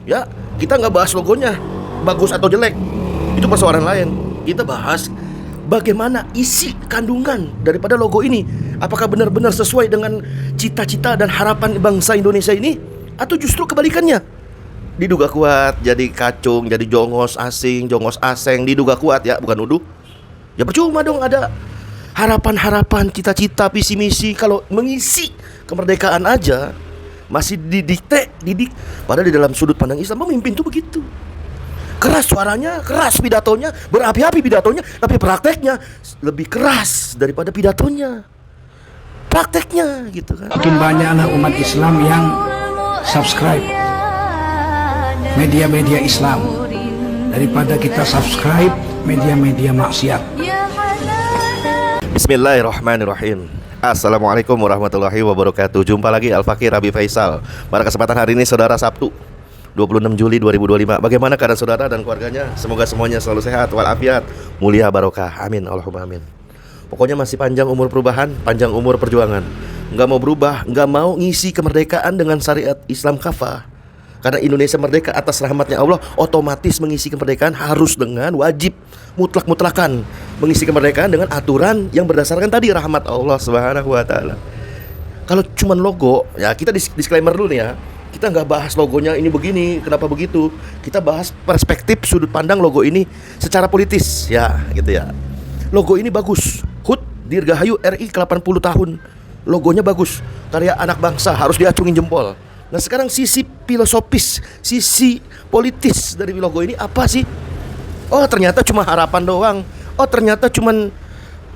Ya, kita nggak bahas logonya bagus atau jelek, itu persoalan lain. Kita bahas bagaimana isi kandungan daripada logo ini. Apakah benar-benar sesuai dengan cita-cita dan harapan bangsa Indonesia ini, atau justru kebalikannya? Diduga kuat jadi kacung, jadi jongos asing, jongos aseng. Diduga kuat ya, bukan nuduh. Ya percuma dong ada harapan-harapan, cita-cita, visi misi kalau mengisi kemerdekaan aja masih didik. Padahal di dalam sudut pandang Islam pemimpin tuh begitu. Keras suaranya, keras pidatonya, berapi-api pidatonya, tapi prakteknya lebih keras daripada pidatonya. Prakteknya gitu kan. Makin banyaklah umat Islam yang subscribe media-media Islam daripada kita subscribe media-media maksiat. Bismillahirrahmanirrahim. Assalamualaikum warahmatullahi wabarakatuh. Jumpa lagi Al-Fakir Abi Faisal. Pada kesempatan hari ini saudara, Sabtu 26 Juli 2025. Bagaimana keadaan saudara dan keluarganya? Semoga semuanya selalu sehat walafiat, mulia barokah. Amin, Allahumma amin. Pokoknya masih panjang umur perubahan, panjang umur perjuangan. Nggak mau berubah, nggak mau ngisi kemerdekaan dengan syariat Islam kafah. Karena Indonesia merdeka atas rahmatnya Allah, otomatis mengisi kemerdekaan harus dengan wajib mutlak-mutlakan mengisi kemerdekaan dengan aturan yang berdasarkan tadi rahmat Allah Subhanahu wa taala. Kalau cuman logo, ya kita disclaimer dulu nih ya. Kita nggak bahas logonya ini begini, kenapa begitu. Kita bahas perspektif sudut pandang logo ini secara politis, ya gitu ya. Logo ini bagus. HUT Dirgahayu RI ke-80 tahun. Logonya bagus. Karya anak bangsa, harus diacungin jempol. Nah sekarang sisi filosofis, sisi politis dari logo ini apa sih? Oh ternyata cuma harapan doang. Oh ternyata cuman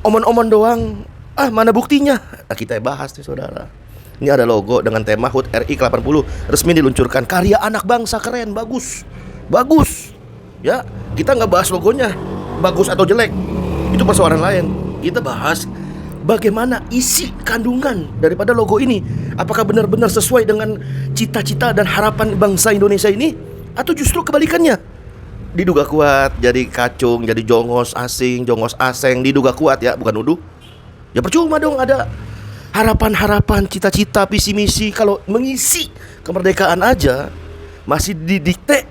omon-omon doang. Ah mana buktinya? Nah, kita bahas nih saudara. Ini ada logo dengan tema HUT RI ke-80 resmi diluncurkan. Karya anak bangsa, keren, bagus. Bagus. Ya, kita nggak bahas logonya bagus atau jelek, itu persoalan lain. Kita bahas bagaimana isi kandungan daripada logo ini. Apakah benar-benar sesuai dengan cita-cita dan harapan bangsa Indonesia ini, atau justru kebalikannya? Diduga kuat jadi kacung, jadi jongos asing, jongos aseng. Diduga kuat ya, bukan nuduh. Ya percuma dong ada harapan-harapan, cita-cita, visi misi kalau mengisi kemerdekaan aja masih didikte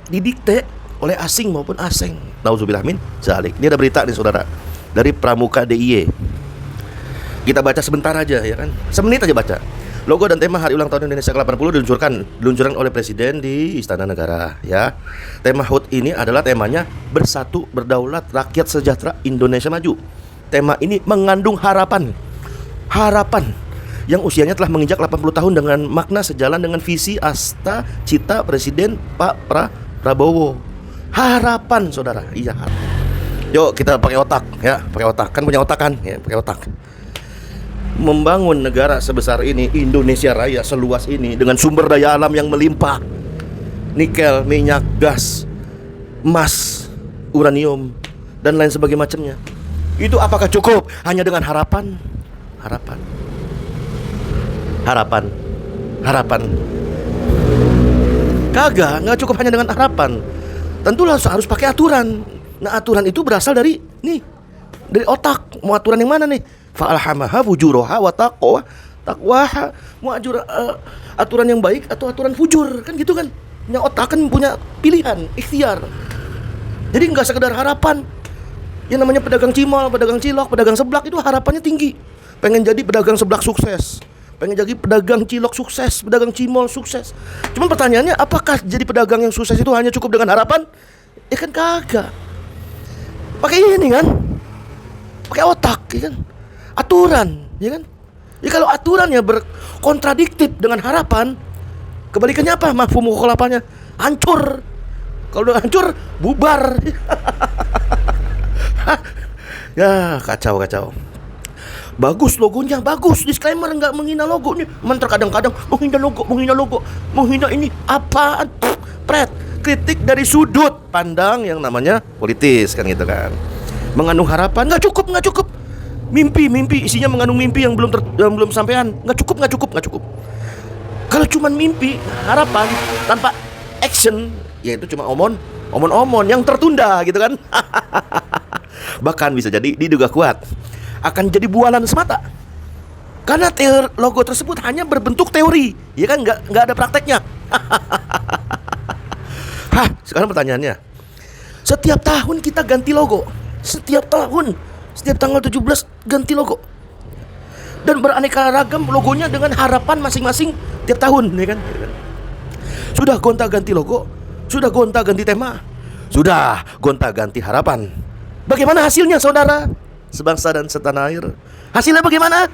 oleh asing maupun aseng. Nauzubillah min dzalik. Ini ada berita nih saudara dari Pramuka DIY. Kita baca sebentar aja ya kan. Semenit aja baca. Logo dan tema Hari Ulang Tahun Indonesia ke-80 diluncurkan oleh Presiden di Istana Negara ya. Tema HUT ini adalah temanya Bersatu, Berdaulat, Rakyat Sejahtera, Indonesia Maju. Tema ini mengandung harapan yang usianya telah menginjak 80 tahun dengan makna sejalan dengan visi asta cita Presiden Pak Prabowo. Harapan saudara. Iya. Yuk kita pakai otak ya, pakai otak. Kan punya otak kan? Ya, pakai otak. Membangun negara sebesar ini, Indonesia Raya seluas ini, dengan sumber daya alam yang melimpah, nikel, minyak, gas, emas, uranium, dan lain sebagainya macamnya. Itu apakah cukup hanya dengan harapan? Harapan. Kagak, nggak cukup hanya dengan harapan. Tentulah harus pakai aturan. Nah aturan itu berasal dari otak. Mau aturan yang mana nih? Fa'alhamaha fujuraha wa taqwaha. Mau aturan yang baik atau aturan fujur, kan gitu kan. Punya otak kan punya pilihan, ikhtiar. Jadi nggak sekedar harapan. Yang namanya pedagang cimol, pedagang cilok, pedagang seblak itu harapannya tinggi. Pengen jadi pedagang seblak sukses, pengen jadi pedagang cilok sukses, pedagang cimol sukses. Cuman pertanyaannya, apakah jadi pedagang yang sukses itu hanya cukup dengan harapan? Ya kan kagak. Pakai ini kan, pakai otak ya kan. Aturan ya kan. Ya kalau aturannya berkontradiktif dengan harapan, kebalikannya apa? Mafhum mukhalafahnya hancur. Kalau udah hancur, bubar. Ya kacau. Bagus logonya, bagus. Disclaimer nggak menghina logonya. Kadang-kadang menghina logo, menghina ini apaan? Kritik dari sudut pandang yang namanya politis kan gitu kan. Mengandung harapan nggak cukup. Mimpi isinya mengandung mimpi yang belum sampean. Nggak cukup. Kalau cuman mimpi, harapan tanpa action, ya itu cuma omon yang tertunda gitu kan. Bahkan bisa jadi diduga kuat akan jadi bualan semata. Karena logo tersebut hanya berbentuk teori, ya kan, nggak ada prakteknya. Sekarang pertanyaannya, setiap tahun kita ganti logo. Setiap tahun, setiap tanggal 17 ganti logo. Dan beraneka ragam logonya dengan harapan masing-masing tiap tahun, ya kan? Sudah gonta-ganti logo, sudah gonta-ganti tema, sudah gonta-ganti harapan. Bagaimana hasilnya, saudara? Sebangsa dan setanah air. Hasilnya bagaimana?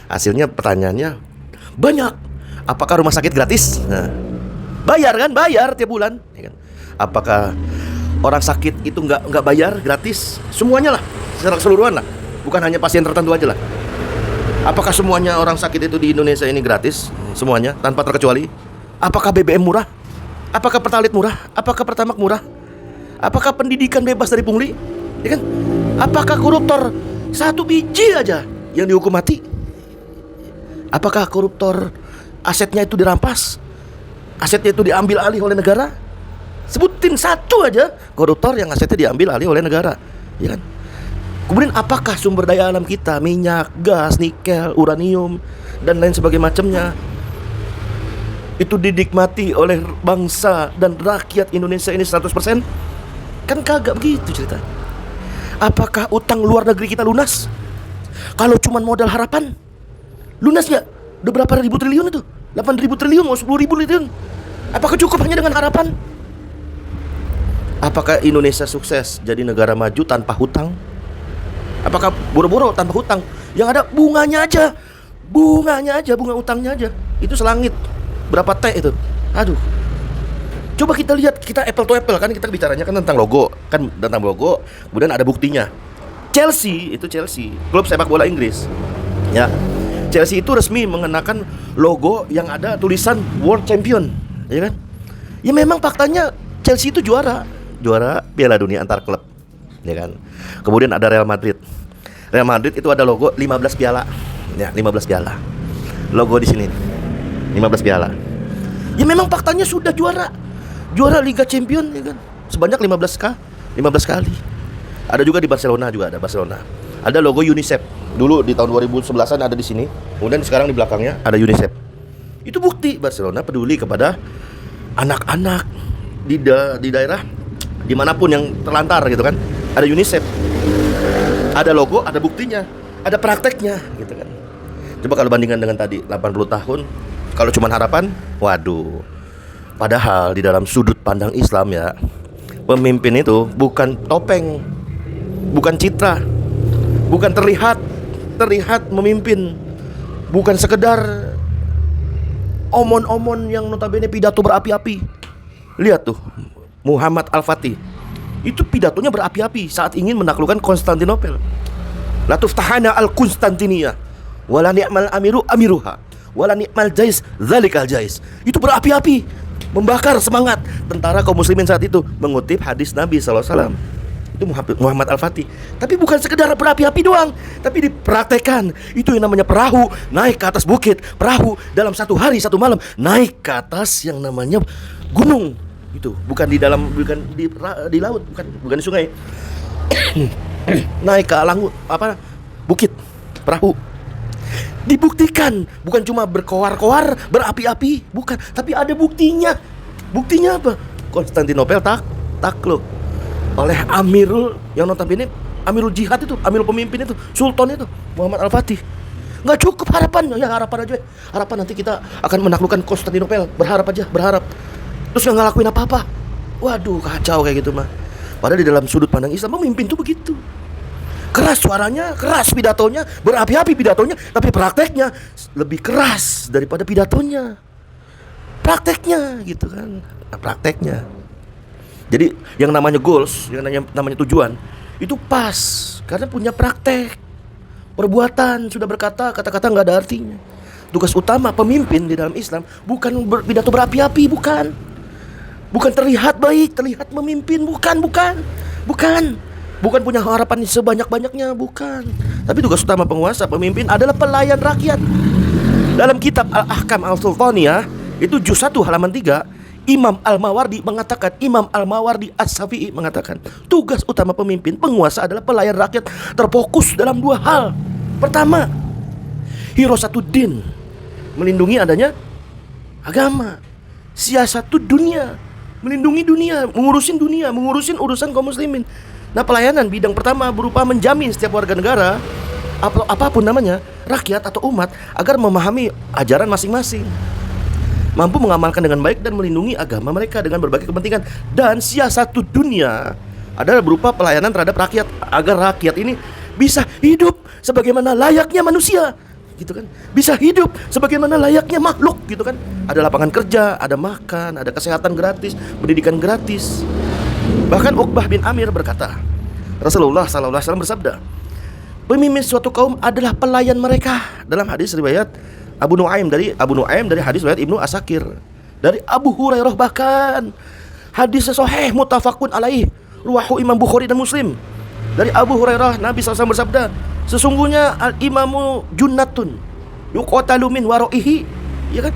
Hasilnya pertanyaannya banyak. Apakah rumah sakit gratis? Nah, bayar kan? Bayar tiap bulan, ya kan? Apakah orang sakit itu nggak bayar, gratis? Semuanya lah, secara keseluruhan lah. Bukan hanya pasien tertentu aja lah. Apakah semuanya orang sakit itu di Indonesia ini gratis? Semuanya, tanpa terkecuali? Apakah BBM murah? Apakah Pertalite murah? Apakah Pertamax murah? Apakah pendidikan bebas dari pungli? Ya kan? Apakah koruptor satu biji aja yang dihukum mati? Apakah koruptor asetnya itu dirampas? Asetnya itu diambil alih oleh negara? Sebutin satu aja koruptor yang asetnya diambil alih oleh negara, ya kan? Kemudian apakah sumber daya alam kita, minyak, gas, nikel, uranium, dan lain sebagainya macamnya, itu dinikmati oleh bangsa dan rakyat Indonesia ini 100%? Kan kagak begitu cerita. Apakah utang luar negeri kita lunas? Kalau cuma modal harapan, lunas gak? Udah berapa ribu triliun itu? 8.000 triliun, mau 10.000 triliun. Apakah cukup hanya dengan harapan? Apakah Indonesia sukses jadi negara maju tanpa hutang? Apakah boro-boro tanpa hutang? Yang ada bunganya aja, bunga utangnya aja. Itu selangit. Berapa T itu? Aduh. Coba kita lihat, kita apple to apple, kan kita bicaranya kan tentang logo, kemudian ada buktinya. Chelsea, klub sepak bola Inggris. Ya. Chelsea itu resmi mengenakan logo yang ada tulisan World Champion, ya kan? Ya memang faktanya Chelsea itu juara Piala Dunia antar klub, ya kan? Kemudian ada Real Madrid. Real Madrid itu ada logo 15 piala. Ya, 15 piala. Logo di sini 15 piala. Ya memang faktanya sudah juara Liga Champion, ya kan? Sebanyak 15 kali. Ada juga di Barcelona Ada logo UNICEF. Dulu di tahun 2011-an ada di sini. Kemudian sekarang di belakangnya ada UNICEF. Itu bukti Barcelona peduli kepada anak-anak di daerah dimanapun yang terlantar gitu kan. Ada UNICEF. Ada logo, ada buktinya, ada prakteknya gitu kan. Coba kalau bandingkan dengan tadi 80 tahun, kalau cuma harapan, waduh. Padahal di dalam sudut pandang Islam ya, pemimpin itu bukan topeng, bukan citra, bukan terlihat memimpin, bukan sekedar omon-omon yang notabene pidato berapi-api. Lihat tuh, Muhammad Al-Fatih. Itu pidatonya berapi-api saat ingin menaklukkan Konstantinopel. La tuftahana al-Konstantinia wala ni'mal amiruha wala ni'mal jais dzalikal jais. Itu berapi-api, membakar semangat tentara kaum muslimin saat itu, mengutip hadis Nabi SAW. Itu Muhammad Al-Fatih. Tapi bukan sekedar berapi-api doang, tapi dipraktekkan. Itu yang namanya perahu naik ke atas bukit, perahu dalam satu hari satu malam naik ke atas yang namanya gunung. Itu bukan di dalam, bukan di laut, bukan di sungai. Naik ke bukit, perahu. Dibuktikan, bukan cuma berkoar-koar, berapi-api, bukan, tapi ada buktinya. Buktinya apa? Konstantinopel takluk oleh Amirul yang notabene Amirul Jihad itu, Amirul pemimpin itu, Sultan itu, Muhammad Al-Fatih. Nggak cukup harapan, ya harapan aja. Harapan nanti kita akan menaklukkan Konstantinopel, berharap. Terus nggak ngelakuin apa-apa. Waduh, kacau kayak gitu mah. Padahal di dalam sudut pandang Islam, pemimpin tuh begitu. Keras suaranya, keras pidatonya, berapi-api pidatonya, tapi prakteknya lebih keras daripada pidatonya. Prakteknya gitu kan, prakteknya. Jadi yang namanya goals, yang namanya tujuan, itu pas karena punya praktek. Perbuatan sudah berkata, kata-kata nggak ada artinya. Tugas utama pemimpin di dalam Islam bukan pidato berapi-api, bukan terlihat baik, terlihat memimpin, bukan punya harapan sebanyak-banyaknya, bukan. Tapi tugas utama penguasa, pemimpin adalah pelayan rakyat. Dalam kitab Al-Ahkam Al-Sultaniyah, itu juz 1 halaman 3, Imam Al-Mawardi As-Syafi'i mengatakan, tugas utama pemimpin, penguasa adalah pelayan rakyat, terfokus dalam 2 hal. Pertama, hirosatuddin, melindungi adanya agama. Siasatud dunia, melindungi dunia, mengurusin urusan kaum muslimin. Nah, pelayanan bidang pertama berupa menjamin setiap warga negara, apapun namanya, rakyat atau umat, agar memahami ajaran masing-masing, mampu mengamalkan dengan baik dan melindungi agama mereka dengan berbagai kepentingan. Dan siasatu dunia adalah berupa pelayanan terhadap rakyat, agar rakyat ini bisa hidup sebagaimana layaknya manusia, gitu kan? Bisa hidup sebagaimana layaknya makhluk, gitu kan? Ada lapangan kerja, ada makan, ada kesehatan gratis, pendidikan gratis. Bahkan Uqbah bin Amir berkata, Rasulullah SAW bersabda, pemimpin suatu kaum adalah pelayan mereka. Dalam hadis riwayat Abu Nuaim dari hadis riwayat Ibnu Asakir. Dari Abu Hurairah bahkan hadis sahih muttafaqun alaih, riwayat Imam Bukhari dan Muslim. Dari Abu Hurairah, Nabi SAW bersabda, sesungguhnya al-imamu junnatun yuqatalu min waraihi, ya kan?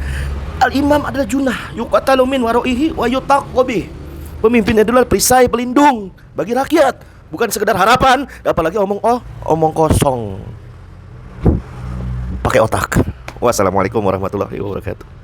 Al-imam adalah junnah yuqatalu min waraihi wa yutaqabi. Pemimpin adalah perisai pelindung bagi rakyat, bukan sekedar harapan, apalagi omong kosong. Pakai otak. Wassalamualaikum warahmatullahi wabarakatuh.